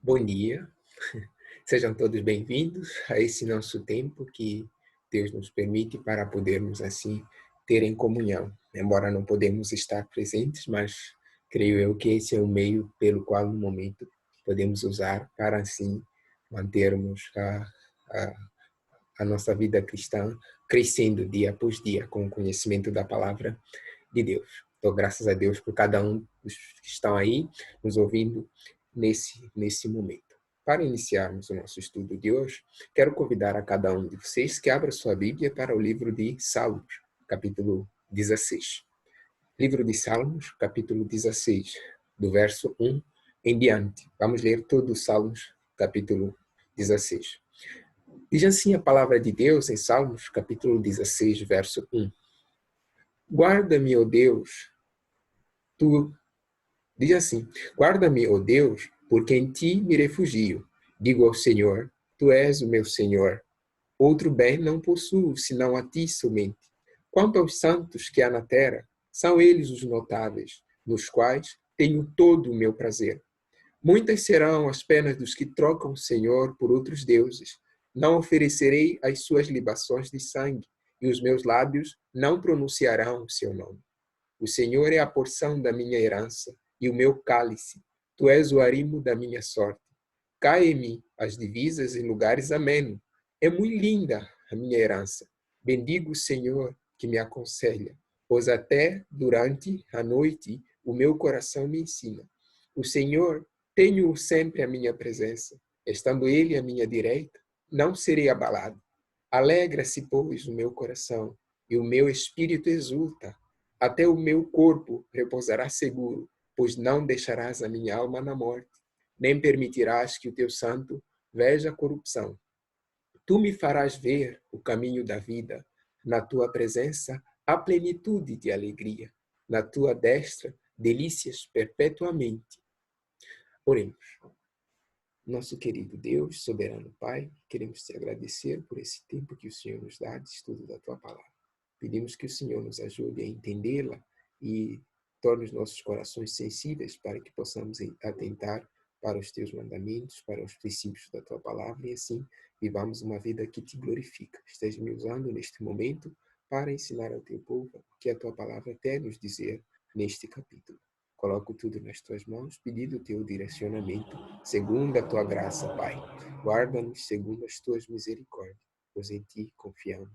Bom dia, sejam todos bem-vindos a esse nosso tempo que Deus nos permite para podermos assim ter em comunhão. Embora não podemos estar presentes, mas creio eu que esse é o meio pelo qual no momento podemos usar para assim mantermos a, a nossa vida cristã crescendo dia após dia com o conhecimento da palavra de Deus. Então, graças a Deus por cada um dos que estão aí nos ouvindo nesse momento. Para iniciarmos o nosso estudo de hoje, quero convidar a cada um de vocês que abra sua Bíblia para o livro de Salmos, capítulo 16. Livro de Salmos, capítulo 16, do verso 1 em diante. Vamos ler todo o Salmos, capítulo 16. Diz assim a palavra de Deus em Salmos, capítulo 16, verso 1. Guarda-me, ó Deus, tu... Diz assim, guarda-me, ó Deus, porque em ti me refugio. Digo ao Senhor, tu és o meu Senhor. Outro bem não possuo, senão a ti somente. Quanto aos santos que há na terra, são eles os notáveis, nos quais tenho todo o meu prazer. Muitas serão as penas dos que trocam o Senhor por outros deuses. Não oferecerei as suas libações de sangue, e os meus lábios não pronunciarão o seu nome. O Senhor é a porção da minha herança e o meu cálice. Tu és o arrimo da minha sorte. Caem-me as divisas em lugares amenos. É muito linda a minha herança. Bendigo o Senhor que me aconselha, pois até durante a noite o meu coração me ensina. O Senhor tenho sempre à minha presença. Estando Ele à minha direita, não serei abalado. Alegra-se, pois, o meu coração, e o meu espírito exulta. Até o meu corpo repousará seguro, pois não deixarás a minha alma na morte, nem permitirás que o teu santo veja a corrupção. Tu me farás ver o caminho da vida. Na tua presença há plenitude de alegria. Na tua destra, delícias perpetuamente. Oremos. Nosso querido Deus, soberano Pai, queremos te agradecer por esse tempo que o Senhor nos dá de estudo da tua palavra. Pedimos que o Senhor nos ajude a entendê-la e torne os nossos corações sensíveis para que possamos atentar para os teus mandamentos, para os princípios da tua palavra e assim vivamos uma vida que te glorifica. Esteja me usando neste momento para ensinar ao teu povo o que a tua palavra quer nos dizer neste capítulo. Coloco tudo nas tuas mãos, pedindo o teu direcionamento, segundo a tua graça, Pai. Guarda-nos segundo as tuas misericórdias, pois em ti confiamos.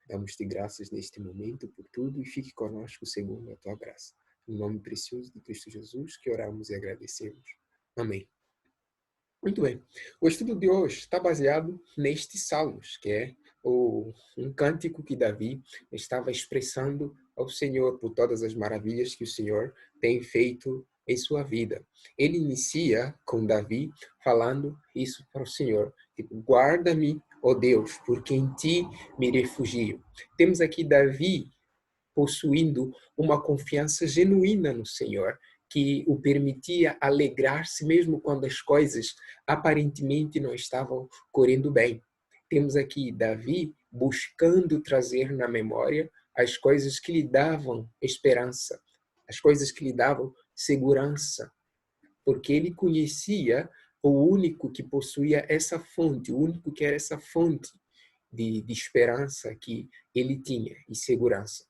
Damos-te graças neste momento por tudo e fique conosco segundo a tua graça. Em nome precioso de Cristo Jesus, que oramos e agradecemos. Amém. Muito bem. O estudo de hoje está baseado nestes salmos, que é um cântico que Davi estava expressando ao Senhor por todas as maravilhas que o Senhor tem feito em sua vida. Ele inicia com Davi falando isso para o Senhor. Tipo, guarda-me, ó Deus, porque em ti me refugio. Temos aqui Davi possuindo uma confiança genuína no Senhor, que o permitia alegrar-se mesmo quando as coisas aparentemente não estavam correndo bem. Temos aqui Davi buscando trazer na memória as coisas que lhe davam esperança, as coisas que lhe davam segurança, porque ele conhecia o único que possuía essa fonte, o único que era essa fonte de esperança que ele tinha e segurança.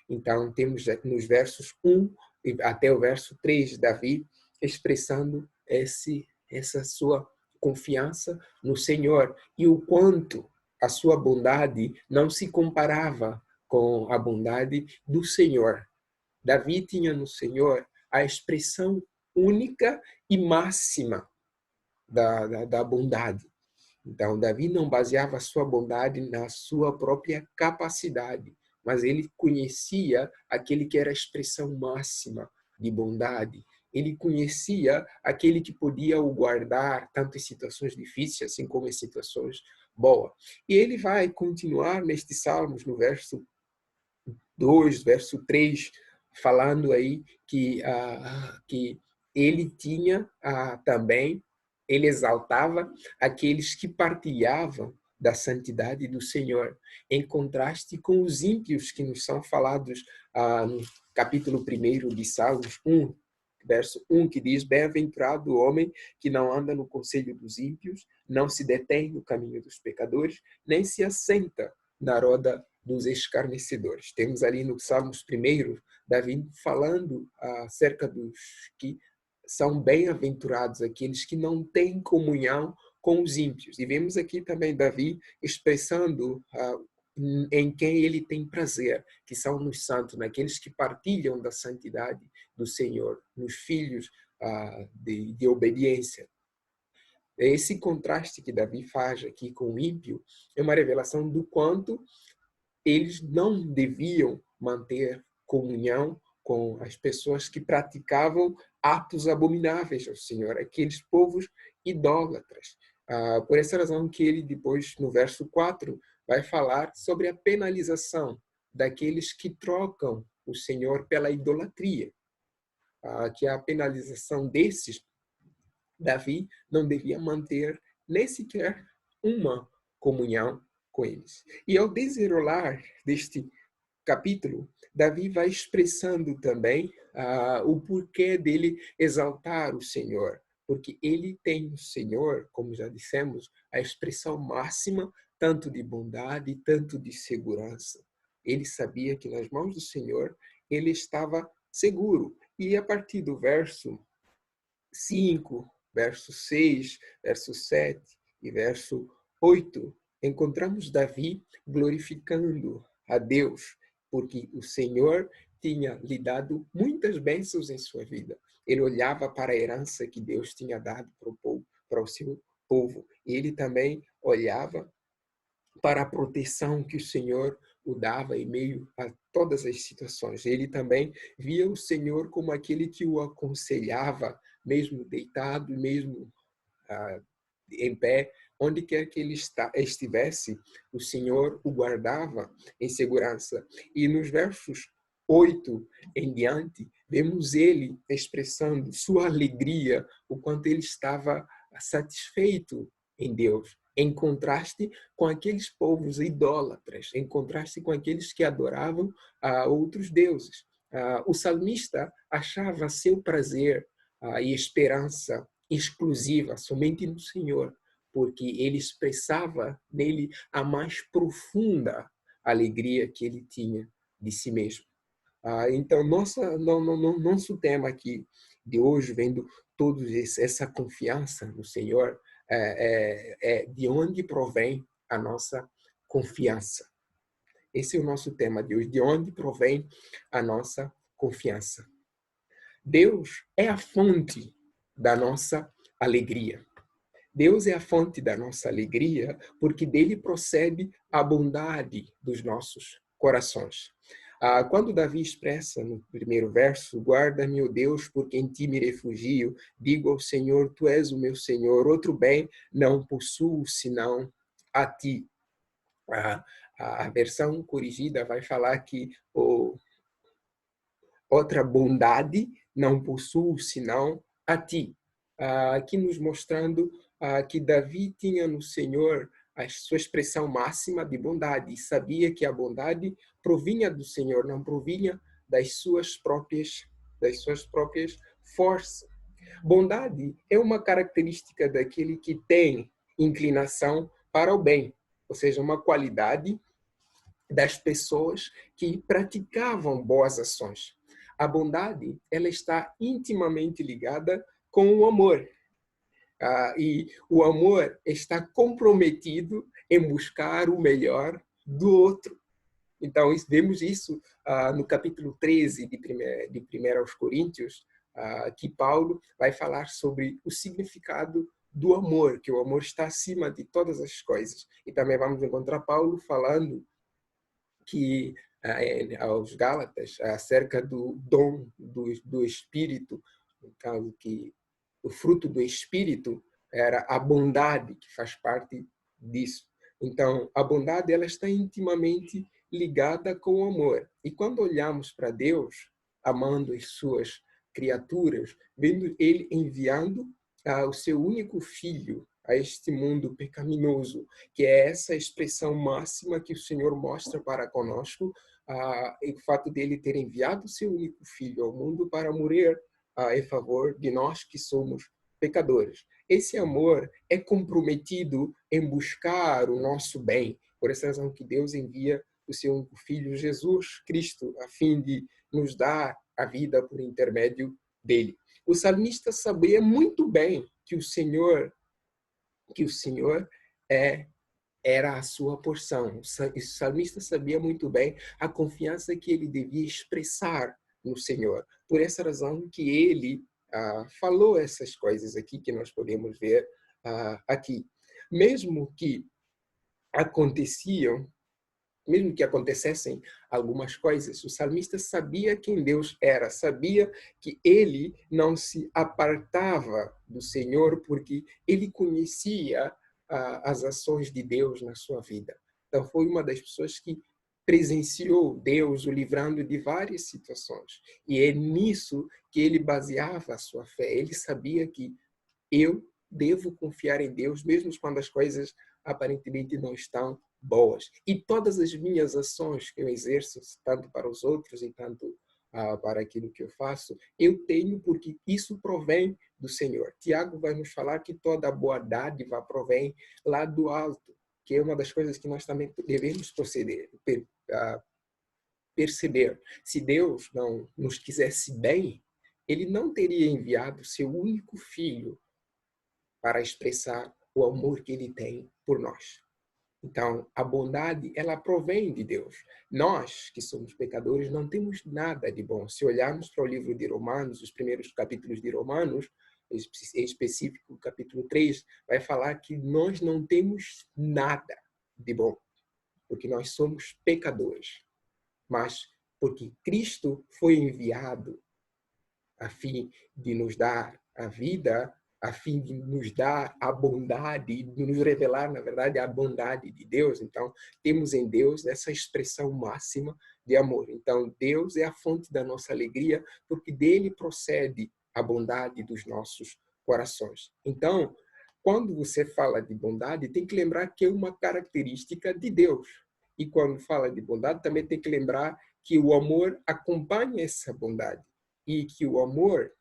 Então, temos nos versos 1 até o verso 3, Davi expressando essa sua confiança no Senhor e o quanto a sua bondade não se comparava com a bondade do Senhor. Davi tinha no Senhor a expressão única e máxima da bondade. Então, Davi não baseava a sua bondade na sua própria capacidade, mas ele conhecia aquele que era a expressão máxima de bondade. Ele conhecia aquele que podia o guardar, tanto em situações difíceis, assim como em situações boas. E ele vai continuar nestes salmos, no verso 2, verso 3, falando aí que ele tinha também, ele exaltava aqueles que partilhavam da santidade do Senhor, em contraste com os ímpios que nos são falados no capítulo 1 de Salmos 1, verso 1, que diz: bem-aventurado o homem que não anda no conselho dos ímpios, não se detém no caminho dos pecadores, nem se assenta na roda dos escarnecedores. Temos ali no Salmos 1, Davi falando acerca dos que são bem-aventurados, aqueles que não têm comunhão com os ímpios. E vemos aqui também Davi expressando em quem ele tem prazer, que são nos santos, naqueles que partilham da santidade do Senhor, nos filhos de obediência. Esse contraste que Davi faz aqui com o ímpio é uma revelação do quanto eles não deviam manter comunhão com as pessoas que praticavam atos abomináveis ao Senhor, aqueles povos idólatras. Por essa razão que ele depois, no verso 4, vai falar sobre a penalização daqueles que trocam o Senhor pela idolatria. Que a penalização desses, Davi não devia manter nem sequer uma comunhão com eles. E ao desenrolar deste capítulo, Davi vai expressando também o porquê dele exaltar o Senhor, porque ele tem no Senhor, como já dissemos, a expressão máxima tanto de bondade, tanto de segurança. Ele sabia que nas mãos do Senhor ele estava seguro. E a partir do verso 5, verso 6, verso 7 e verso 8, encontramos Davi glorificando a Deus, porque o Senhor tinha lhe dado muitas bênçãos em sua vida. Ele olhava para a herança que Deus tinha dado para o seu povo. E ele também olhava para a proteção que o Senhor o dava em meio a todas as situações. Ele também via o Senhor como aquele que o aconselhava, mesmo deitado, mesmo em pé, onde quer que ele estivesse, o Senhor o guardava em segurança. E nos versos 8 em diante, vemos ele expressando sua alegria, o quanto ele estava satisfeito em Deus, em contraste com aqueles povos idólatras, em contraste com aqueles que adoravam a outros deuses. O salmista achava seu prazer e esperança exclusiva somente no Senhor, porque ele expressava nele a mais profunda alegria que ele tinha de si mesmo. Então, nosso tema aqui de hoje, vendo toda essa confiança no Senhor, é de onde provém a nossa confiança. Esse é o nosso tema de hoje, de onde provém a nossa confiança. Deus é a fonte da nossa alegria. Deus é a fonte da nossa alegria porque dele procede a bondade dos nossos corações. Quando Davi expressa no primeiro verso: guarda-me, ó Deus, porque em ti me refugio, digo ao Senhor, tu és o meu Senhor, outro bem não possuo senão a ti. A versão corrigida vai falar que outra bondade não possuo senão a ti. Aqui nos mostrando que Davi tinha no Senhor a sua expressão máxima de bondade e sabia que a bondade provinha do Senhor, não provinha das suas próprias forças. Bondade é uma característica daquele que tem inclinação para o bem, ou seja, uma qualidade das pessoas que praticavam boas ações. A bondade, ela está intimamente ligada com o amor. E o amor está comprometido em buscar o melhor do outro. Então, vemos isso no capítulo 13 de 1 aos Coríntios, que Paulo vai falar sobre o significado do amor, que o amor está acima de todas as coisas. E também vamos encontrar Paulo falando que aos Gálatas acerca do dom do Espírito, no caso que o fruto do Espírito era a bondade, que faz parte disso. Então, a bondade ela está intimamente ligada com o amor. E quando olhamos para Deus, amando as suas criaturas, vendo Ele enviando o seu único filho a este mundo pecaminoso, que é essa expressão máxima que o Senhor mostra para conosco, o fato dele ter enviado o seu único filho ao mundo para morrer em favor de nós que somos pecadores. Esse amor é comprometido em buscar o nosso bem. Por essa razão que Deus envia o seu Filho Jesus Cristo, a fim de nos dar a vida por intermédio dele. O salmista sabia muito bem que o Senhor era a sua porção. O salmista sabia muito bem a confiança que ele devia expressar no Senhor. Por essa razão que ele falou essas coisas aqui que nós podemos ver aqui. Mesmo que aconteciam, mesmo que acontecessem algumas coisas, o salmista sabia quem Deus era, sabia que ele não se apartava do Senhor porque ele conhecia as ações de Deus na sua vida. Então, foi uma das pessoas que presenciou Deus o livrando de várias situações. E é nisso que ele baseava a sua fé. Ele sabia que eu devo confiar em Deus, mesmo quando as coisas aparentemente não estão boas. E todas as minhas ações que eu exerço, tanto para os outros e tanto para aquilo que eu faço, eu tenho porque isso provém do Senhor. Tiago vai nos falar que toda boa dádiva provém lá do alto, que é uma das coisas que nós também devemos perceber. Se Deus não nos quisesse bem, ele não teria enviado seu único filho para expressar o amor que ele tem por nós. Então, a bondade, ela provém de Deus. Nós, que somos pecadores, não temos nada de bom. Se olharmos para o livro de Romanos, os primeiros capítulos de Romanos, em específico, o capítulo 3, vai falar que nós não temos nada de bom, porque nós somos pecadores. Mas porque Cristo foi enviado a fim de nos dar a vida, a fim de nos dar a bondade, de nos revelar, na verdade, a bondade de Deus. Então, temos em Deus essa expressão máxima de amor. Então, Deus é a fonte da nossa alegria, porque dele procede a bondade dos nossos corações. Então, quando você fala de bondade, tem que lembrar que é uma característica de Deus. E quando fala de bondade, também tem que lembrar que o amor acompanha essa bondade e que o amor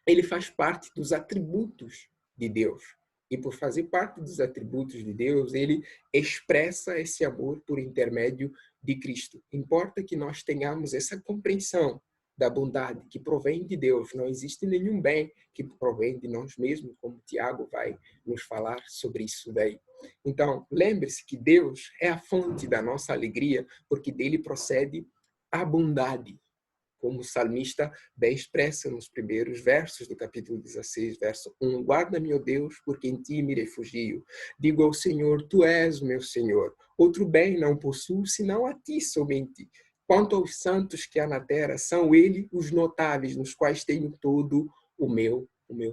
ele faz parte dos atributos de Deus. E por fazer parte dos atributos de Deus, ele expressa esse amor por intermédio de Cristo. Importa que nós tenhamos essa compreensão da bondade que provém de Deus. Não existe nenhum bem que provém de nós mesmos, como Tiago vai nos falar sobre isso daí. Então, lembre-se que Deus é a fonte da nossa alegria, porque dele procede a bondade, como o salmista bem expressa nos primeiros versos do capítulo 16, verso 1. Guarda-me, ó Deus, porque em ti me refugio. Digo ao Senhor, tu és o meu Senhor. Outro bem não possuo, senão a ti somente. Quanto aos santos que há na terra, são eles os notáveis, nos quais tenho todo o meu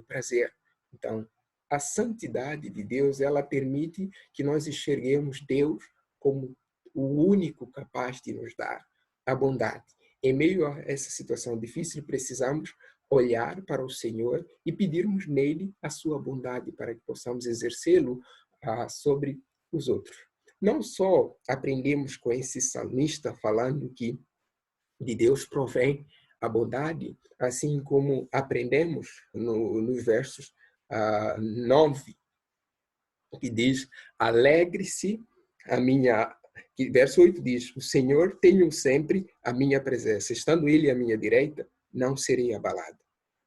prazer. Então, a santidade de Deus, ela permite que nós enxerguemos Deus como o único capaz de nos dar a bondade. Em meio a essa situação difícil, precisamos olhar para o Senhor e pedirmos nele a sua bondade para que possamos exercê-lo sobre os outros. Não só aprendemos com esse salmista falando que de Deus provém a bondade, assim como aprendemos nos versos 9, que diz, alegre-se a minha... Verso 8 diz, o Senhor tenho sempre a minha presença, estando ele à minha direita, não serei abalado.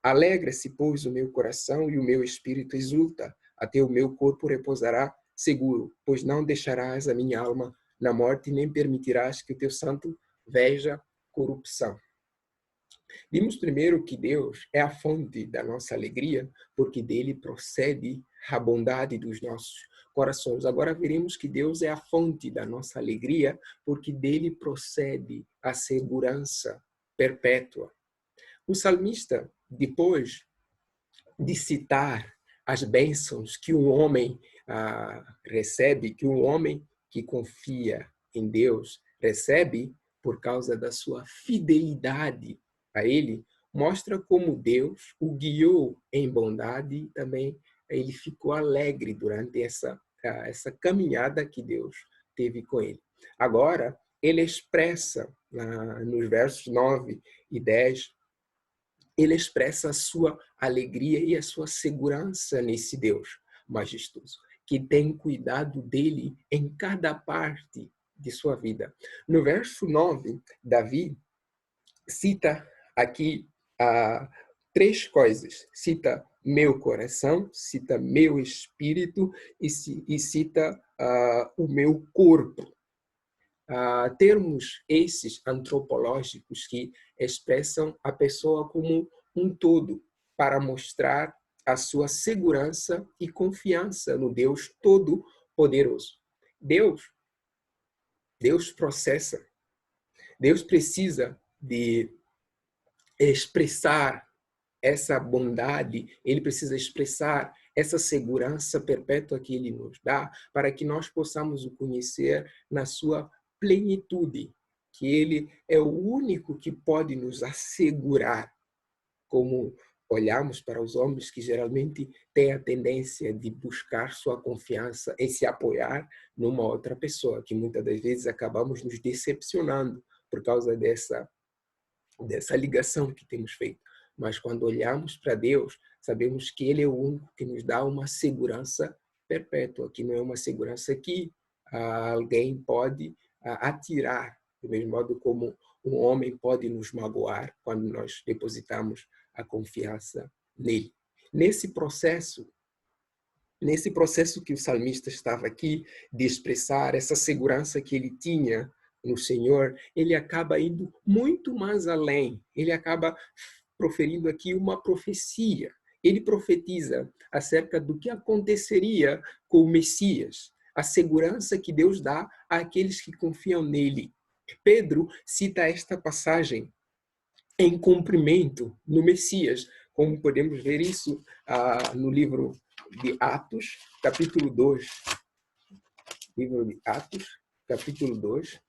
Alegra-se, pois, o meu coração e o meu espírito exulta, até o meu corpo repousará seguro, pois não deixarás a minha alma na morte, nem permitirás que o teu santo veja corrupção. Vimos primeiro que Deus é a fonte da nossa alegria, porque dele procede a bondade dos nossos corações. Agora veremos que Deus é a fonte da nossa alegria, porque dele procede a segurança perpétua. O salmista, depois de citar as bênçãos que um homem recebe, que um homem que confia em Deus recebe por causa da sua fidelidade a ele, mostra como Deus o guiou em bondade e também ele ficou alegre durante essa caminhada que Deus teve com ele. Agora, ele expressa nos versos 9 e 10, ele expressa a sua alegria e a sua segurança nesse Deus majestoso, que tem cuidado dele em cada parte de sua vida. No verso 9, Davi cita aqui três coisas. Cita meu coração, cita meu espírito e cita o meu corpo. Termos esses antropológicos que expressam a pessoa como um todo, para mostrar a sua segurança e confiança no Deus Todo-Poderoso. Deus processa, Deus precisa de expressar essa bondade, ele precisa expressar essa segurança perpétua que ele nos dá, para que nós possamos o conhecer na sua plenitude, que ele é o único que pode nos assegurar, como olhamos para os homens que geralmente têm a tendência de buscar sua confiança e se apoiar numa outra pessoa, que muitas das vezes acabamos nos decepcionando por causa dessa ligação que temos feito. Mas quando olhamos para Deus, sabemos que Ele é o único que nos dá uma segurança perpétua, que não é uma segurança que alguém pode atirar, do mesmo modo como um homem pode nos magoar quando nós depositamos a confiança nele. Nesse processo que o salmista estava aqui, de expressar essa segurança que ele tinha no Senhor, ele acaba indo muito mais além. Ele acaba proferindo aqui uma profecia. Ele profetiza acerca do que aconteceria com o Messias, a segurança que Deus dá àqueles que confiam nele. Pedro cita esta passagem em cumprimento no Messias, como podemos ver isso no livro de Atos, capítulo 2. Livro de Atos, capítulo 2,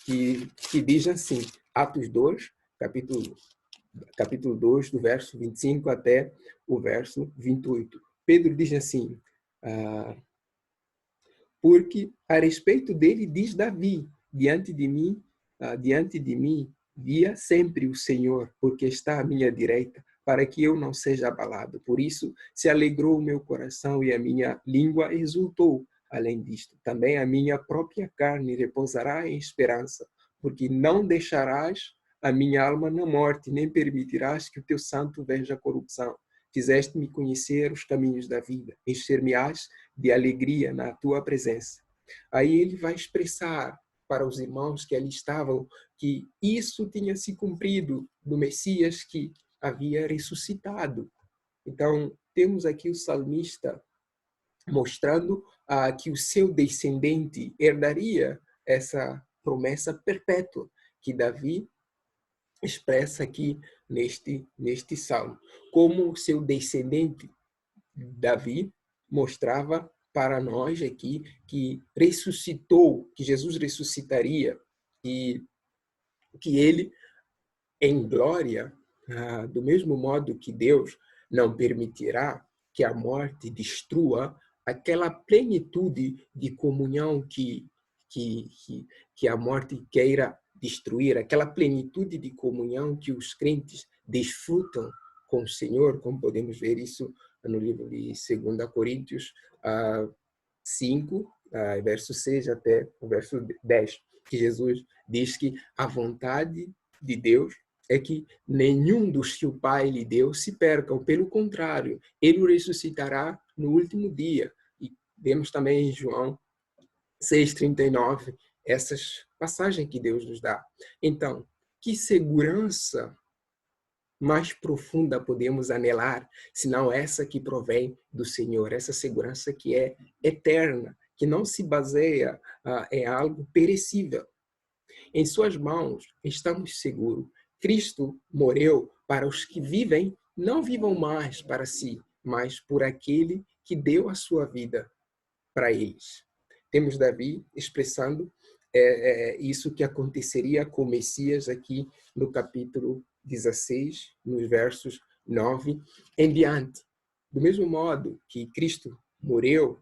que diz assim, Atos 2, capítulo 2, do verso 25 até o verso 28. Pedro diz assim, porque a respeito dele diz Davi, diante de mim via sempre o Senhor, porque está à minha direita, para que eu não seja abalado. Por isso se alegrou o meu coração e a minha língua exultou. Além disto, também a minha própria carne repousará em esperança, porque não deixarás a minha alma na morte, nem permitirás que o teu santo veja a corrupção. Fizeste-me conhecer os caminhos da vida, encher-me-ás de alegria na tua presença. Aí ele vai expressar para os irmãos que ali estavam que isso tinha se cumprido do Messias que havia ressuscitado. Então, temos aqui o salmista mostrando que o seu descendente herdaria essa promessa perpétua que Davi expressa aqui neste salmo. Como o seu descendente Davi mostrava para nós aqui que ressuscitou, que Jesus ressuscitaria e que ele, em glória, do mesmo modo que Deus não permitirá que a morte destrua aquela plenitude de comunhão que a morte queira destruir, aquela plenitude de comunhão que os crentes desfrutam com o Senhor, como podemos ver isso no livro de 2 Coríntios 5, verso 6 até o verso 10, que Jesus diz que a vontade de Deus é que nenhum dos que o Pai lhe deu se percam, pelo contrário, ele o ressuscitará no último dia. E vemos também em João 6,39, essas passagens que Deus nos dá. Então, que segurança mais profunda podemos anelar, senão essa que provém do Senhor, essa segurança que é eterna, que não se baseia em algo perecível. Em suas mãos estamos seguros. Cristo morreu para os que vivem, não vivam mais para si, mas por aquele que deu a sua vida para eles. Temos Davi expressando isso que aconteceria com o Messias aqui no capítulo 16, nos versos 9 em diante. Do mesmo modo que Cristo morreu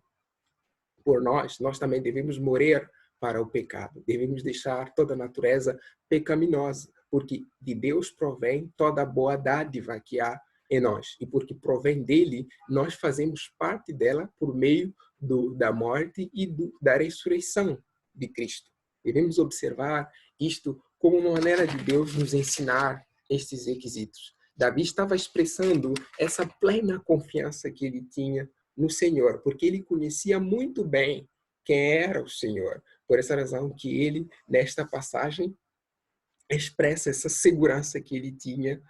por nós, nós também devemos morrer para o pecado. Devemos deixar toda a natureza pecaminosa, porque de Deus provém toda a boa dádiva que há em nós. E porque provém dele, nós fazemos parte dela por meio da morte e da ressurreição de Cristo. Devemos observar isto como uma maneira de Deus nos ensinar estes requisitos. Davi estava expressando essa plena confiança que ele tinha no Senhor, porque ele conhecia muito bem quem era o Senhor. Por essa razão que ele, nesta passagem, expressa essa segurança que ele tinha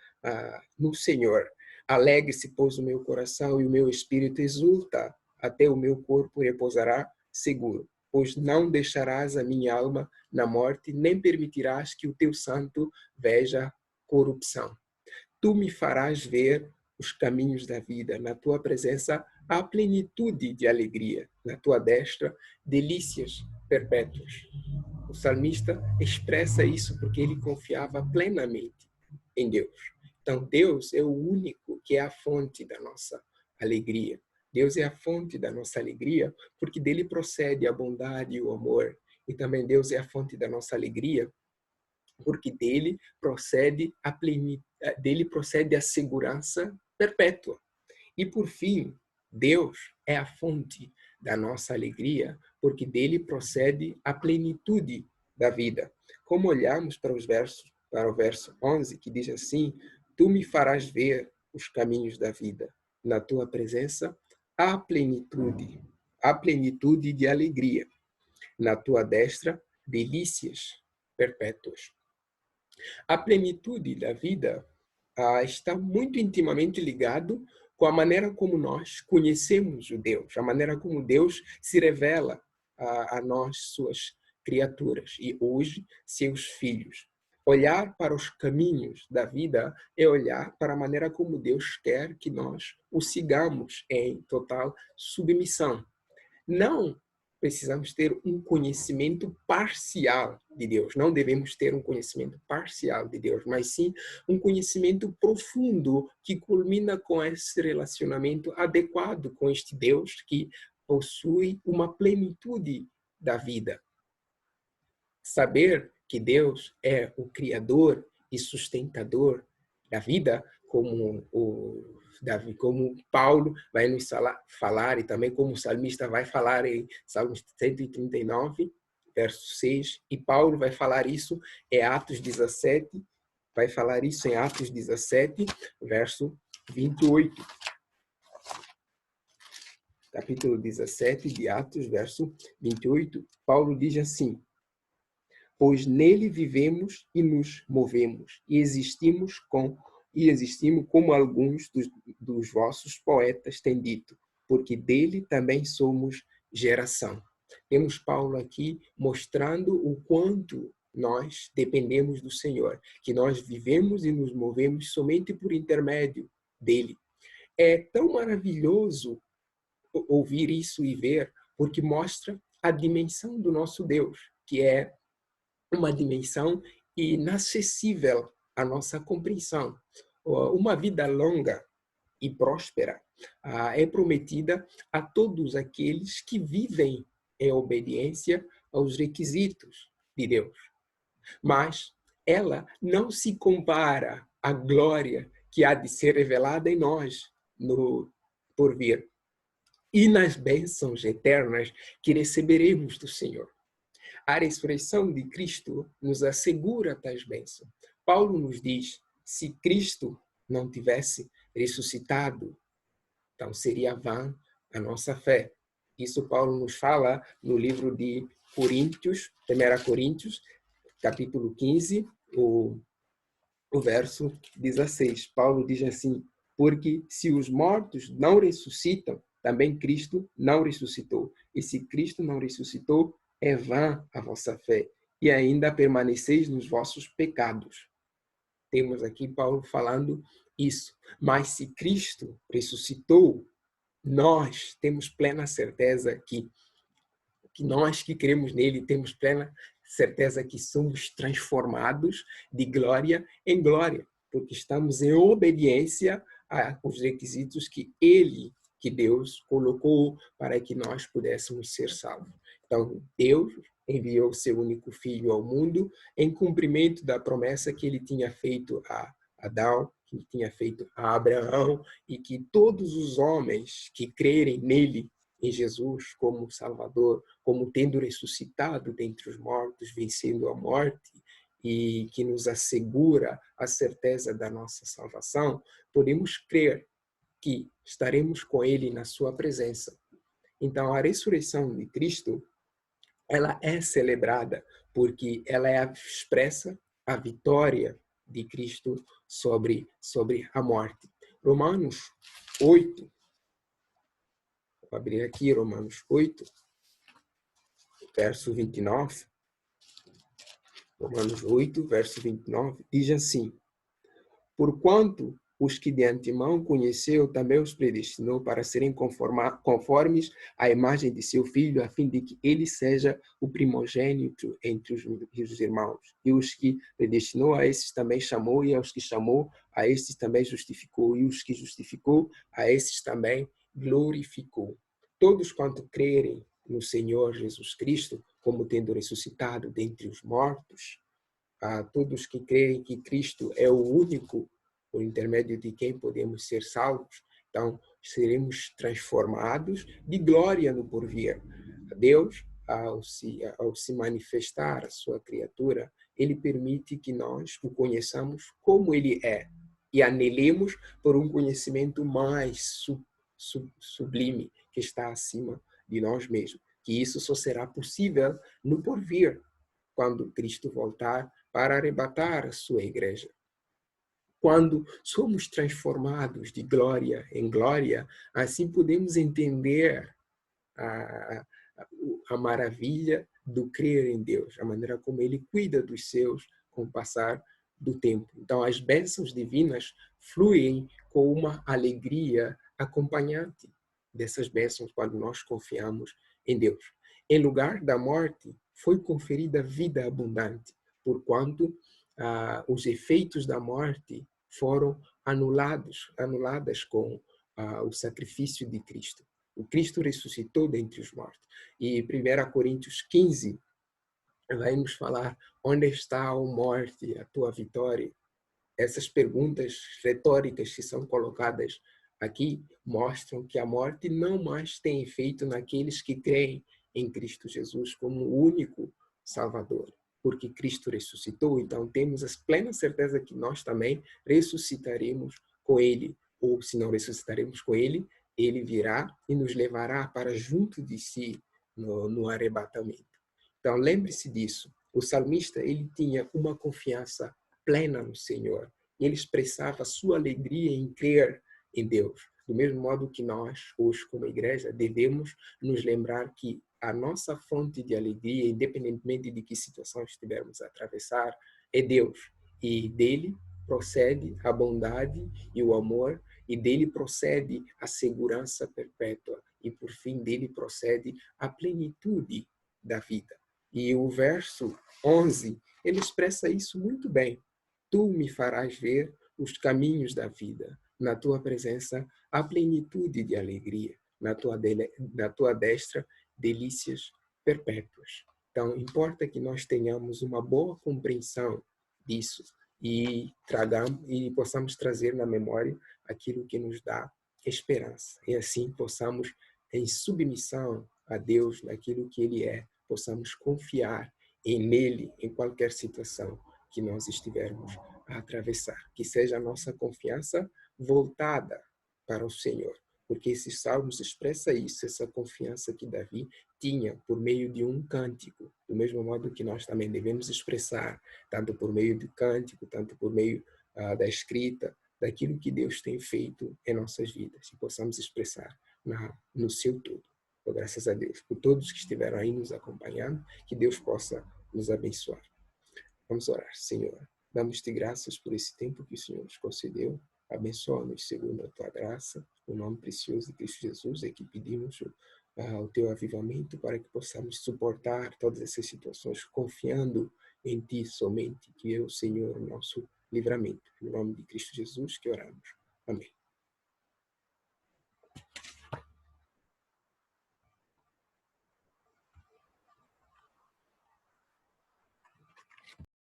no Senhor. Alegre-se, pois, o meu coração e o meu espírito exulta, até o meu corpo repousará seguro. Pois não deixarás a minha alma na morte, nem permitirás que o teu santo veja corrupção. Tu me farás ver os caminhos da vida. Na tua presença há plenitude de alegria. Na tua destra, delícias perpétuas. O salmista expressa isso porque ele confiava plenamente em Deus. Então, Deus é o único que é a fonte da nossa alegria. Deus é a fonte da nossa alegria porque dele procede a bondade e o amor. E também Deus é a fonte da nossa alegria porque dele procede a segurança perpétua. E por fim, Deus é a fonte da nossa alegria, porque dele procede a plenitude da vida. Como olhamos para o verso 11, que diz assim: Tu me farás ver os caminhos da vida. Na tua presença há plenitude de alegria. Na tua destra, delícias perpétuas. A plenitude da vida está muito intimamente ligado com a maneira como nós conhecemos o Deus, a maneira como Deus se revela a nós, suas criaturas, e hoje, seus filhos. Olhar para os caminhos da vida é olhar para a maneira como Deus quer que nós o sigamos em total submissão. Não precisamos ter um conhecimento parcial de Deus. Não devemos ter um conhecimento parcial de Deus, mas sim um conhecimento profundo que culmina com esse relacionamento adequado com este Deus que possui uma plenitude da vida. Saber que Deus é o Criador e sustentador da vida, como Paulo vai nos falar, e também como o salmista vai falar em Salmos 139, verso 6, e Paulo vai falar isso em Atos 17, verso 28. Capítulo 17 de Atos, verso 28, Paulo diz assim: Pois nele vivemos e nos movemos, e existimos como alguns dos vossos poetas têm dito, porque dele também somos geração. Temos Paulo aqui mostrando o quanto nós dependemos do Senhor, que nós vivemos e nos movemos somente por intermédio dele. É tão maravilhoso ouvir isso e ver, porque mostra a dimensão do nosso Deus, que é uma dimensão inacessível à nossa compreensão. Uma vida longa e próspera é prometida a todos aqueles que vivem em obediência aos requisitos de Deus. Mas ela não se compara à glória que há de ser revelada em nós no porvir e nas bênçãos eternas que receberemos do Senhor. A ressurreição de Cristo nos assegura tais bênçãos. Paulo nos diz, se Cristo não tivesse ressuscitado, então seria vã a nossa fé. Isso Paulo nos fala no livro de Coríntios, 1 Coríntios, capítulo 15, o verso 16. Paulo diz assim: porque se os mortos não ressuscitam, também Cristo não ressuscitou. E se Cristo não ressuscitou, é vã a vossa fé, e ainda permaneceis nos vossos pecados. Temos aqui Paulo falando isso. Mas se Cristo ressuscitou, nós temos plena certeza que nós que cremos nele temos plena certeza que somos transformados de glória em glória, porque estamos em obediência aos requisitos que Deus colocou para que nós pudéssemos ser salvos. Então, Deus enviou seu único filho ao mundo em cumprimento da promessa que ele tinha feito a Adão, que ele tinha feito a Abraão, e que todos os homens que crerem nele, em Jesus como Salvador, como tendo ressuscitado dentre os mortos, vencendo a morte, e que nos assegura a certeza da nossa salvação, podemos crer que estaremos com ele na sua presença. Então, a ressurreição de Cristo, ela é celebrada porque ela expressa a vitória de Cristo sobre a morte. Romanos 8, vou abrir aqui Romanos 8, verso 29. Romanos 8, verso 29, diz assim: Porquanto os que de antemão conheceu, também os predestinou para serem conformes à imagem de seu Filho, a fim de que ele seja o primogênito entre os irmãos. E os que predestinou, a esses também chamou, e aos que chamou, a esses também justificou, e os que justificou, a esses também glorificou. Todos quanto crerem no Senhor Jesus Cristo, como tendo ressuscitado dentre os mortos, a todos que creem que Cristo é o único por intermédio de quem podemos ser salvos, então seremos transformados de glória no porvir. Deus, ao se manifestar a sua criatura, ele permite que nós o conheçamos como ele é e anelemos por um conhecimento mais sublime que está acima de nós mesmos. Que isso só será possível no porvir, quando Cristo voltar para arrebatar a sua igreja. Quando somos transformados de glória em glória, assim podemos entender a maravilha do crer em Deus, a maneira como Ele cuida dos seus com o passar do tempo. Então, as bênçãos divinas fluem com uma alegria acompanhante dessas bênçãos quando nós confiamos em Deus. Em lugar da morte, foi conferida vida abundante, porquanto os efeitos da morte foram anuladas com o sacrifício de Cristo. O Cristo ressuscitou dentre os mortos. E 1 Coríntios 15 vai nos falar: onde está, ó morte, a tua vitória? Essas perguntas retóricas que são colocadas aqui mostram que a morte não mais tem efeito naqueles que creem em Cristo Jesus como o único Salvador. Porque Cristo ressuscitou, então temos a plena certeza que nós também ressuscitaremos com Ele. Ou se não ressuscitaremos com Ele, Ele virá e nos levará para junto de si no arrebatamento. Então lembre-se disso. O salmista, ele tinha uma confiança plena no Senhor. Ele expressava sua alegria em crer em Deus. Do mesmo modo que nós, hoje, como igreja, devemos nos lembrar que a nossa fonte de alegria, independentemente de que situação estivermos a atravessar, é Deus. E dele procede a bondade e o amor, e dele procede a segurança perpétua, e por fim dele procede a plenitude da vida. E o verso 11, ele expressa isso muito bem. Tu me farás ver os caminhos da vida. Na tua presença, há plenitude de alegria. Na tua destra, delícias perpétuas. Então, importa que nós tenhamos uma boa compreensão disso e possamos trazer na memória aquilo que nos dá esperança. E assim possamos, em submissão a Deus, naquilo que Ele é, possamos confiar nele em qualquer situação que nós estivermos a atravessar. Que seja a nossa confiança voltada para o Senhor, porque esses salmos expressam isso, essa confiança que Davi tinha por meio de um cântico, do mesmo modo que nós também devemos expressar, tanto por meio do cântico, tanto por meio da escrita, daquilo que Deus tem feito em nossas vidas, e possamos expressar no seu todo. Então, graças a Deus por todos que estiveram aí nos acompanhando, que Deus possa nos abençoar. Vamos orar. Senhor, damos-te graças por esse tempo que o Senhor nos concedeu. Abençoa-nos segundo a tua graça, no nome precioso de Cristo Jesus, é que pedimos o teu avivamento para que possamos suportar todas essas situações, confiando em ti somente, que é o Senhor, nosso livramento. No nome de Cristo Jesus que oramos. Amém.